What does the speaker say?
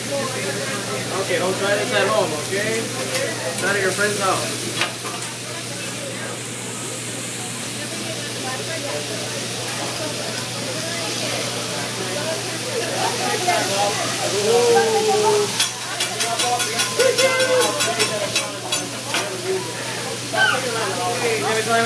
Okay, don't try this at home, okay? Try it at your friend's house. Every time